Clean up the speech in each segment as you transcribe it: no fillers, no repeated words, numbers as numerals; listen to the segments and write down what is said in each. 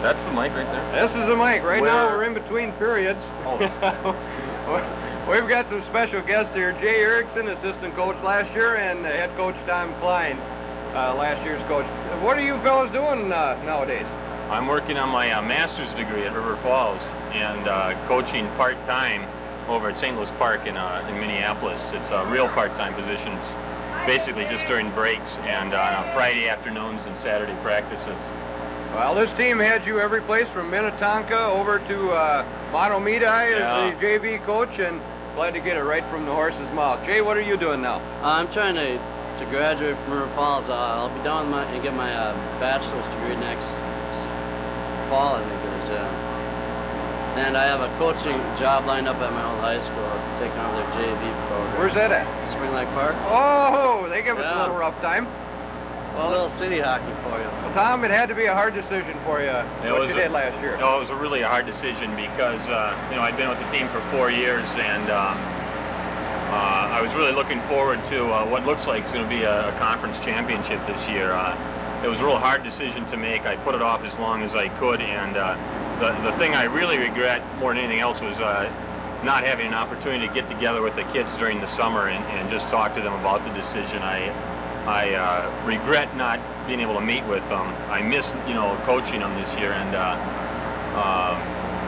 That's the mic right there. This is the mic. Right now we're in between periods. Oh. We've got some special guests here. Jay Erickson, assistant coach last year, and head coach Tom Klein, last year's coach. What are you fellas doing nowadays? I'm working on my master's degree at River Falls and coaching part-time over at St. Louis Park in Minneapolis. It's a real part-time position. It's basically just during breaks and on Friday afternoons and Saturday practices. Well, this team had you every place from Minnetonka over to Monomedi as the JV coach, and glad to get it right from the horse's mouth. Jay, what are you doing now? I'm trying to graduate from River Falls. I'll be done and get my bachelor's degree next fall, I think it is, yeah. And I have a coaching job lined up at my old high school, taking over their JV program. Where's that at? Spring Lake Park. Oh, they give us a little rough time. It's a little city hockey for you. Well, Tom, it had to be a hard decision for you, what you did last year. No, it was a really hard decision because, I'd been with the team for 4 years, and I was really looking forward to what looks like it's going to be a conference championship this year. It was a real hard decision to make. I put it off as long as I could, and the thing I really regret more than anything else was not having an opportunity to get together with the kids during the summer and just talk to them about the decision. I regret not being able to meet with them. I missed, coaching them this year, and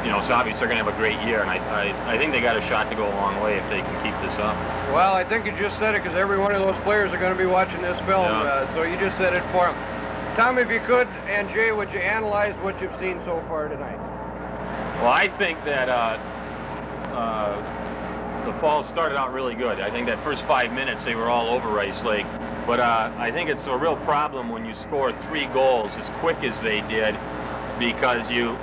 it's obvious they're going to have a great year, and I think they got a shot to go a long way if they can keep this up. Well, I think you just said it because every one of those players are going to be watching this film, so you just said it for them. Tom, if you could, and Jay, would you analyze what you've seen so far tonight? Well, I think that the Falls started out really good. I think that first 5 minutes they were all over Rice Lake. But I think it's a real problem when you score 3 goals as quick as they did, because you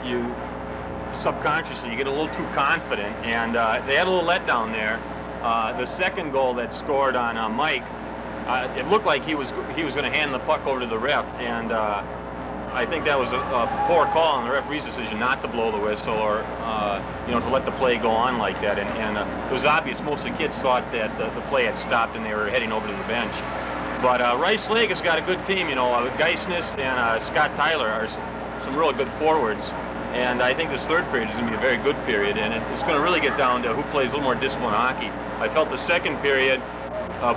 subconsciously you get a little too confident, and they had a little letdown there. The second goal that scored on Mike, it looked like he was going to hand the puck over to the ref, and I think that was a poor call on the referee's decision not to blow the whistle or to let the play go on like that. And it was obvious most of the kids thought that the play had stopped and they were heading over to the bench. But Rice Lake has got a good team, Geisness and Scott Tyler are some real good forwards. And I think this third period is going to be a very good period, and it's going to really get down to who plays a little more disciplined hockey. I felt the second period,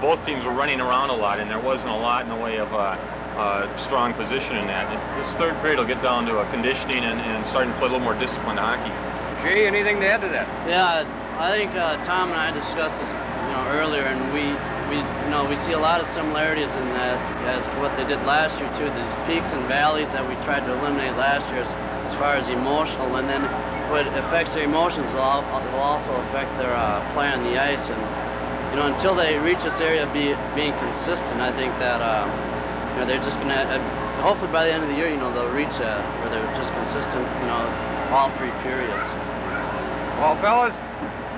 both teams were running around a lot, and there wasn't a lot in the way of strong position in that. This third period will get down to conditioning and starting to play a little more disciplined hockey. Jay, anything to add to that? Yeah, I think Tom and I discussed this earlier, and we see a lot of similarities in that as to what they did last year too. These peaks and valleys that we tried to eliminate last year as far as emotional, and then what affects their emotions will also affect their play on the ice. And until they reach this area of being consistent, I think that they're just gonna hopefully by the end of the year they'll reach where they're just consistent all 3 periods. Well, fellas,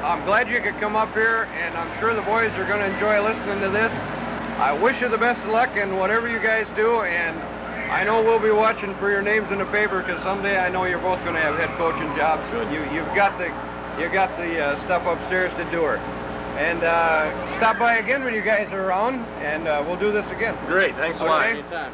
I'm glad you could come up here, and I'm sure the boys are going to enjoy listening to this. I wish you the best of luck in whatever you guys do, and I know we'll be watching for your names in the paper because someday I know you're both going to have head coaching jobs. You've got the stuff upstairs to do her. And stop by again when you guys are around, and we'll do this again. Great, thanks a lot. Anytime.